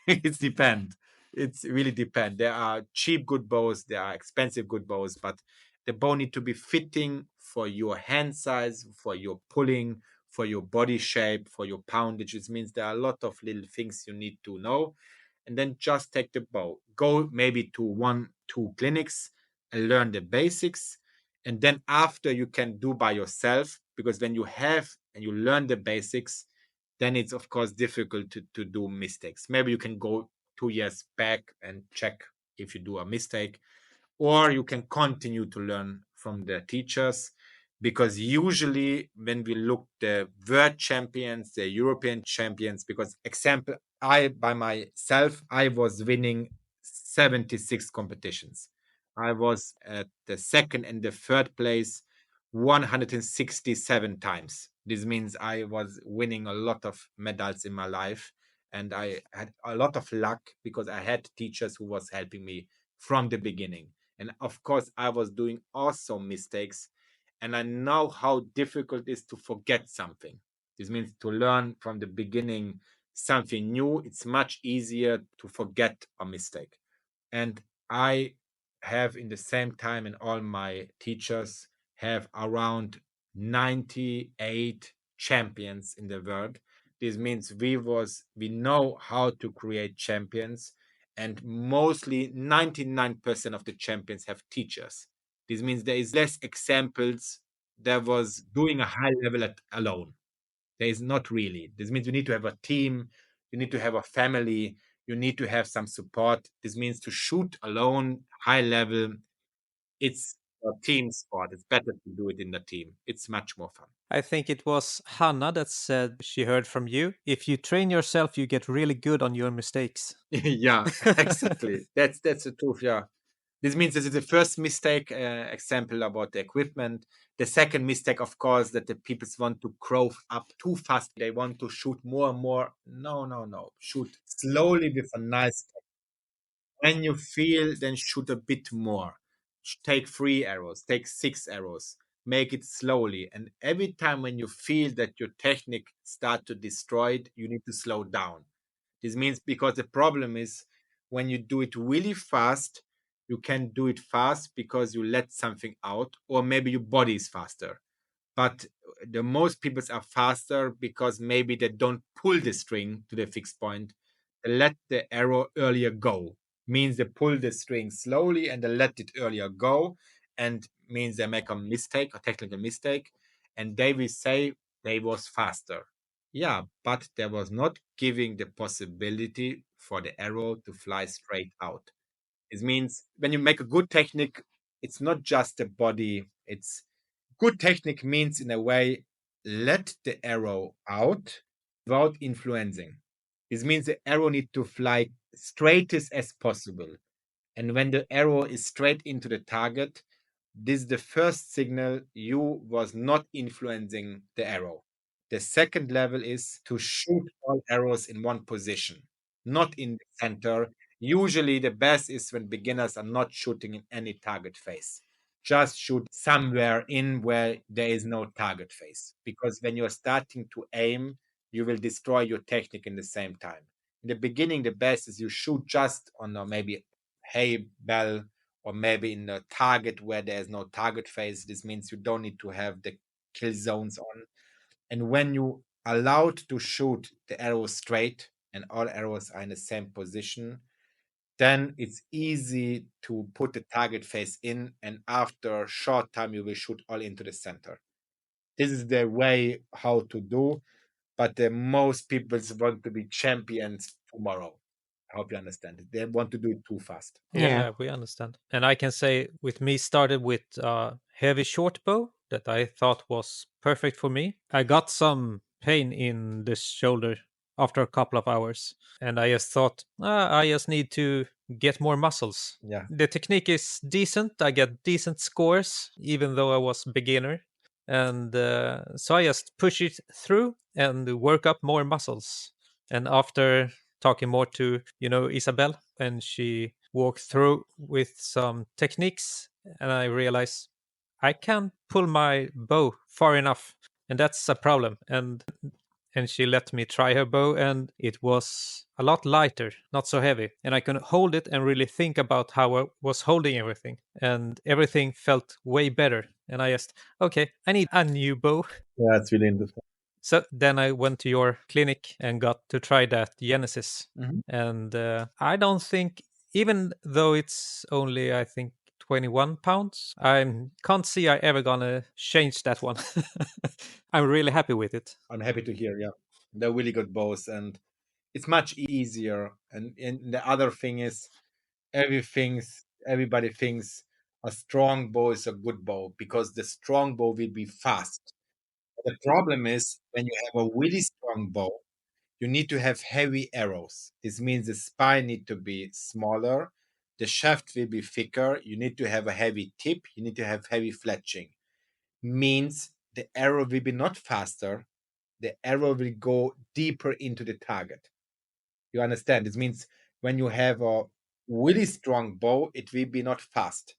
It's depend. It's really depend. There are cheap good bows, there are expensive good bows, but the bow need to be fitting for your hand size, for your pulling, for your body shape, for your poundage. It means there are a lot of little things you need to know. And then just take the bow, go maybe to 1 2 clinics and learn the basics. And then after, you can do by yourself, because when you have and you learn the basics, then it's of course difficult to do mistakes. Maybe you can go 2 years back and check if you do a mistake, or you can continue to learn from the teachers, because usually when we look the world champions, the European champions, because example, I by myself, I was winning 76 competitions. I was at the second and the third place 167 times. This means I was winning a lot of medals in my life, and I had a lot of luck because I had teachers who was helping me from the beginning. And of course, I was doing also mistakes. And I know how difficult it is to forget something. This means to learn from the beginning something new. It's much easier to forget a mistake. And I have in the same time, and all my teachers have around 98 champions in the world. This means we know how to create champions, and mostly 99% of the champions have teachers. This means there is less examples that was doing a high level alone. There is not really. This means you need to have a team, you need to have a family, you need to have some support. This means to shoot alone, high level, it's a team sport. It's better to do it in the team. It's much more fun. I think it was Hannah that said she heard from you. If you train yourself, you get really good on your mistakes. Yeah, exactly. That's the truth. Yeah. This means this is the first mistake example about the equipment. The second mistake, of course, that the people want to grow up too fast. They want to shoot more and more. No, no, no. Shoot slowly with a nice. When you feel, then shoot a bit more. Take 3 arrows, take 6 arrows. Make it slowly. And every time when you feel that your technique start to destroy it, you need to slow down. This means, because the problem is when you do it really fast, you can do it fast because you let something out, or maybe your body is faster. But the most people are faster because maybe they don't pull the string to the fixed point. They let the arrow earlier go. Means they pull the string slowly and they let it earlier go, and means they make a mistake, a technical mistake, and they will say they was faster. Yeah, but there was not giving the possibility for the arrow to fly straight out. It means when you make a good technique, It's not just the body. It's good technique means in a way, let the arrow out without influencing. This means the arrow need to fly straightest as possible. And when the arrow is straight into the target, this is the first signal you was not influencing the arrow. The second level is to shoot all arrows in one position, not in the center. Usually, the best is when beginners are not shooting in any target face. Just shoot somewhere in where there is no target face. Because when you're starting to aim, you will destroy your technique in the same time. In the beginning, the best is you shoot just on maybe hay bell or maybe in a target where there's no target face. This means you don't need to have the kill zones on. And when you allowed to shoot the arrow straight and all arrows are in the same position, then it's easy to put the target face in, and after a short time you will shoot all into the center. This is the way how to do, but the most people want to be champions tomorrow. I hope you understand it. They want to do it too fast. Yeah, Yeah. yeah, we understand. And I can say with me started with heavy short bow that I thought was perfect for me. I got some pain in the shoulder after a couple of hours, and I just thought, I just need to get more muscles. Yeah. The technique is decent. I get decent scores, even though I was beginner, and so I just push it through and work up more muscles. And after talking more to Isabel, and she walked through with some techniques, and I realized I can't pull my bow far enough, and that's a problem. And she let me try her bow, and it was a lot lighter, not so heavy, and I could hold it and really think about how I was holding everything, and everything felt way better. And I just, okay, I need a new bow. Yeah, it's really interesting. So then I went to your clinic and got to try that Genesis. Mhm. And I don't think, even though it's only, I think, 21 pounds, I can't see I ever gonna change that one. I'm really happy with it. I'm happy to hear. Yeah, they're really good bows, and it's much easier. And the other thing is, everybody thinks a strong bow is a good bow because the strong bow will be fast. The problem is when you have a really strong bow, you need to have heavy arrows. This means the spine need to be smaller, the shaft will be thicker. You need to have a heavy tip. You need to have heavy fletching. Means the arrow will be not faster, the arrow will go deeper into the target. You understand? This means when you have a really strong bow, it will be not fast.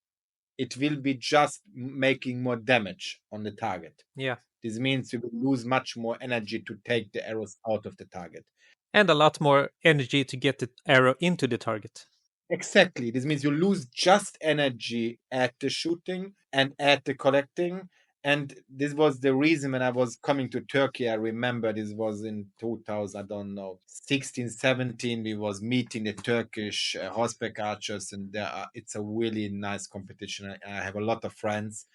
It will be just making more damage on the target. Yeah. This means you will lose much more energy to take the arrows out of the target. And a lot more energy to get the arrow into the target. Exactly. This means you lose just energy at the shooting and at the collecting. And this was the reason when I was coming to Turkey. I remember this was in 2000, I don't know, 16, 17. We was meeting the Turkish horseback archers, and it's a really nice competition. I have a lot of friends,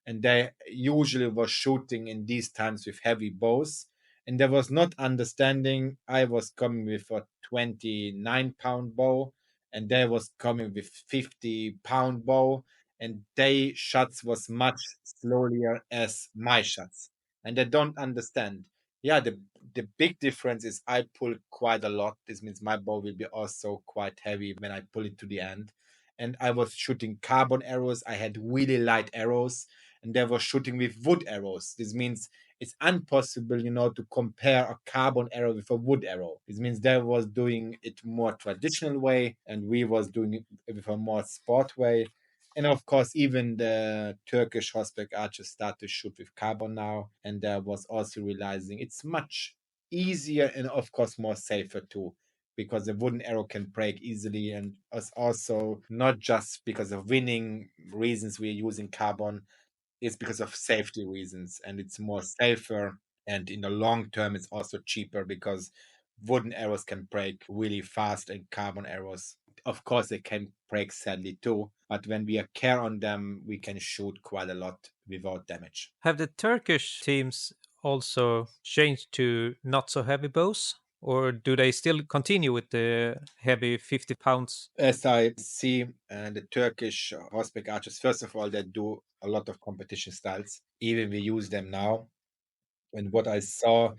and they usually was shooting in these times with heavy bows. And there was not understanding. I was coming with a 29-pound bow, and they was coming with 50-pound bow, and they shots was much slower as my shots, and they don't understand. Yeah, the big difference is I pull quite a lot. This means my bow will be also quite heavy when I pull it to the end. And I was shooting carbon arrows. I had really light arrows, and they were shooting with wood arrows. This means it's impossible, to compare a carbon arrow with a wood arrow. This means they was doing it more traditional way, and we was doing it with a more sport way. And of course, even the Turkish horseback archers start to shoot with carbon now, and there was also realizing it's much easier and of course more safer too, because the wooden arrow can break easily, and it's also not just because of winning reasons we're using carbon, is because of safety reasons, and it's more safer, and in the long term it's also cheaper because wooden arrows can break really fast, and carbon arrows, of course, they can break sadly too, but when we care on them we can shoot quite a lot without damage. Have the Turkish teams also changed to not so heavy bows? or do they still continue with the heavy 50 pounds? As I see, the Turkish horseback archers, first of all, they do a lot of competition styles. Even we use them now. And what I saw,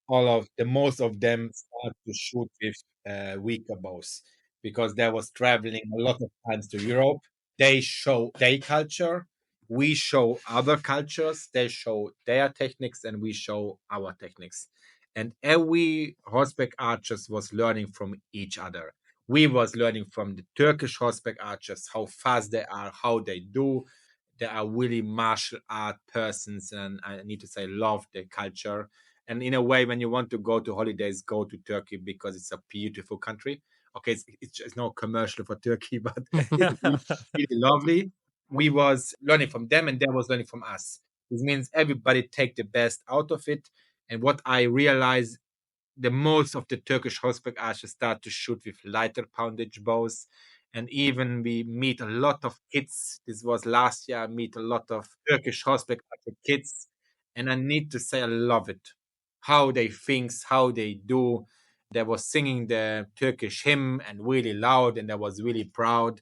most of them start to shoot with weaker bows because they was traveling a lot of times to Europe. They show their culture, we show other cultures, they show their techniques, and we show our techniques. And every horseback archers was learning from each other. We was learning from the Turkish horseback archers how fast they are, how they do. They are really martial art persons, and I need to say love their culture. And in a way, when you want to go to holidays, go to Turkey because it's a beautiful country. Okay, it's just no commercial for Turkey, but it's really, really lovely. We was learning from them, and they was learning from us. This means everybody take the best out of it. And what I realized, the most of the Turkish horseback archers start to shoot with lighter poundage bows. And even we meet a lot of kids. This was last year. I meet a lot of Turkish horseback archer kids. And I need to say, I love it. How they think, how they do. They was singing the Turkish hymn and really loud, and I was really proud.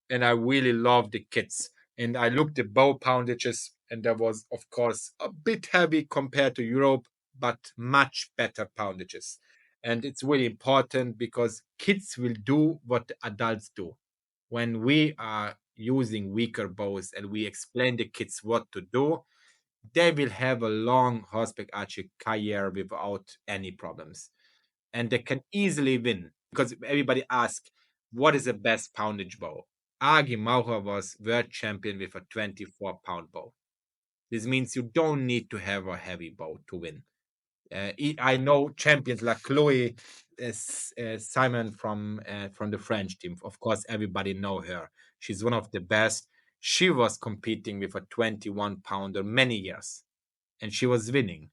And I really love the kids. And I looked at bow poundages, and that was, of course, a bit heavy compared to Europe, but much better poundages. And it's really important because kids will do what the adults do. When we are using weaker bows and we explain the kids what to do, they will have a long horseback archery career without any problems. And they can easily win because everybody asks, what is the best poundage bow? Agi Maurer was world champion with a 24-pound bow. This means you don't need to have a heavy bow to win. I know champions like Chloe Simon from the French team. Of course, everybody know her. She's one of the best. She was competing with a 21-pounder many years, and she was winning.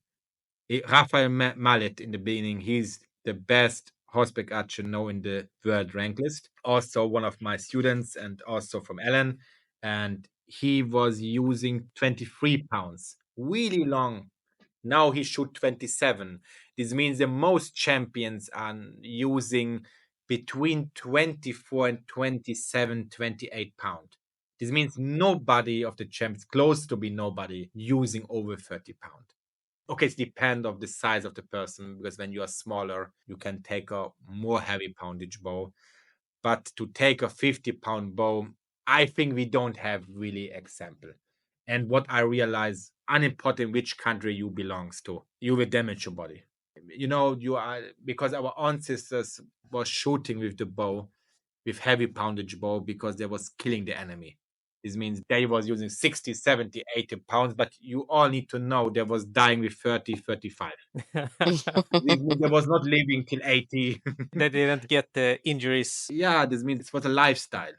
Rafael Mallet in the beginning, he's the best horseback archer now in the world rank list. Also, one of my students, and also from Ellen. And he was using 23 pounds, really long. Now he shoot 27. This means the most champions are using between 24 and 27, 28 pound. This means nobody of the champions, close to be nobody, using over 30 pound. Okay, it depends of the size of the person, because when you are smaller you can take a more heavy poundage bow, but to take a 50-pound bow, I think we don't have really example. And what I realize, unimportant which country you belongs to, you will damage your body. You are, because our ancestors was shooting with the bow, with heavy poundage bow, because they was killing the enemy. This means they was using 60, 70, 80 pounds, but you all need to know they was dying with 30, 35. This means they was not living till 80. They didn't get the injuries. Yeah, this means it was a lifestyle.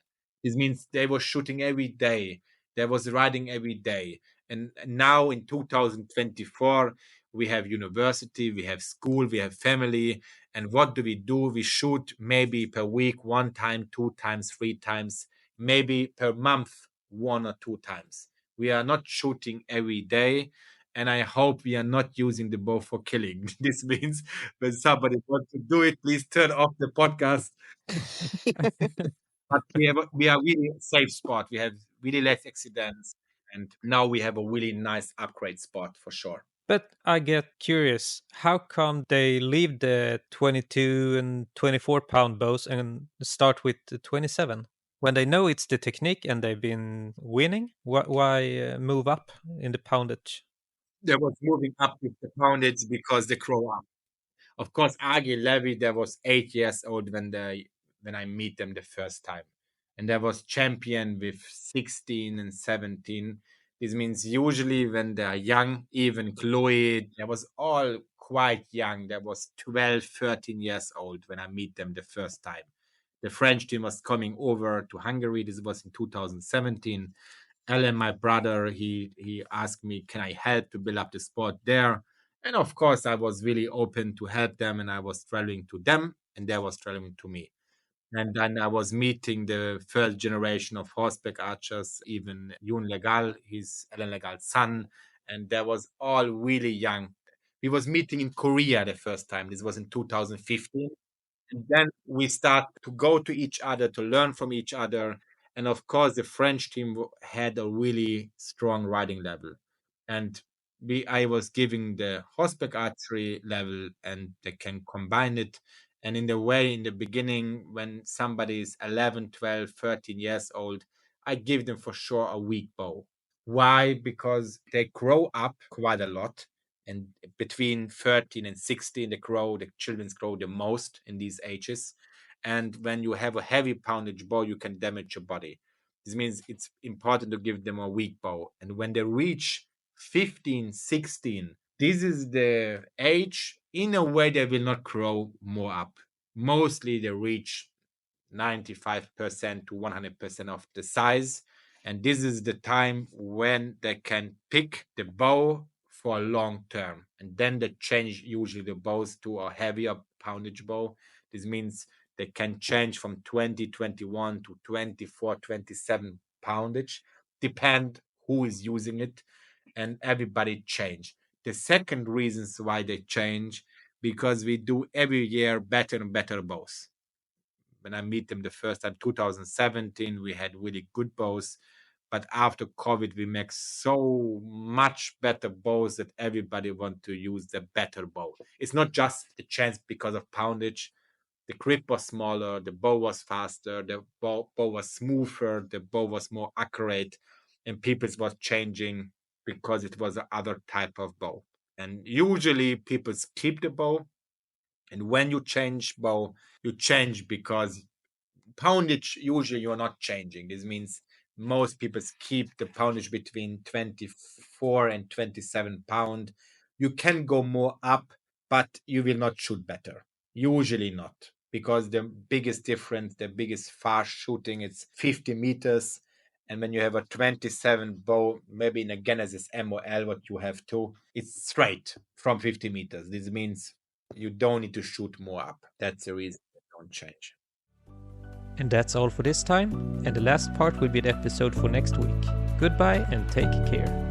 This means they were shooting every day. They was riding every day. And now in 2024, we have university, we have school, we have family. And what do? We shoot maybe per week, one time, two times, three times, maybe per month, one or two times. We are not shooting every day. And I hope we are not using the bow for killing. This means when somebody wants to do it, please turn off the podcast. But we are really safe spot. We have really less accidents, and now we have a really nice upgrade spot for sure. But I get curious, how come they leave the 22 and 24-pound bows and start with the 27? When they know it's the technique and they've been winning, why move up in the poundage? They was moving up with the poundage because they grow up. Of course, Agi Levy, there was 8 years old when I meet them the first time. And there was champion with 16 and 17. This means usually when they are young, even Chloe, they was all quite young. There was 12, 13 years old when I meet them the first time. The French team was coming over to Hungary. This was in 2017. Alan, my brother, he asked me, can I help to build up the sport there? And of course, I was really open to help them, and I was traveling to them, and they was traveling to me. And then I was meeting the third generation of horseback archers, even Yun Legal, his Alain Legal's son, and they was all really young. We was meeting in Korea the first time. This was in 2015. And then we start to go to each other, to learn from each other. And of course, the French team had a really strong riding level. And I was giving the horseback archery level, and they can combine it. And in the way, in the beginning, when somebody is 11, 12, 13 years old, I give them for sure a weak bow. Why? Because they grow up quite a lot. And between 13 and 16, the children grow the most in these ages. And when you have a heavy poundage bow, you can damage your body. This means it's important to give them a weak bow. And when they reach 15, 16, this is the age, in a way, they will not grow more up. Mostly they reach 95% to 100% of the size. And this is the time when they can pick the bow for a long term. And then they change usually the bows to a heavier poundage bow. This means they can change from 20, 21 to 24, 27 poundage, depend who is using it, and everybody change. The second reasons why they change, because we do every year better and better bows. When I meet them the first time, 2017, we had really good bows. But after COVID, we make so much better bows that everybody want to use the better bow. It's not just the chance because of poundage. The grip was smaller, the bow was faster, the bow was smoother, the bow was more accurate, and people was changing because it was another type of bow. And usually people keep the bow, and when you change bow, you change because poundage usually you're not changing. This means most people keep the poundage between 24 and 27 pound. You can go more up, but you will not shoot better. Usually not, because the biggest difference, the biggest fast shooting, it's 50 meters. And when you have a 27 bow, maybe in a Genesis MOL, what you have too, it's straight from 50 meters. This means you don't need to shoot more up. That's the reason they don't change. And that's all for this time, and the last part will be the episode for next week. Goodbye and take care.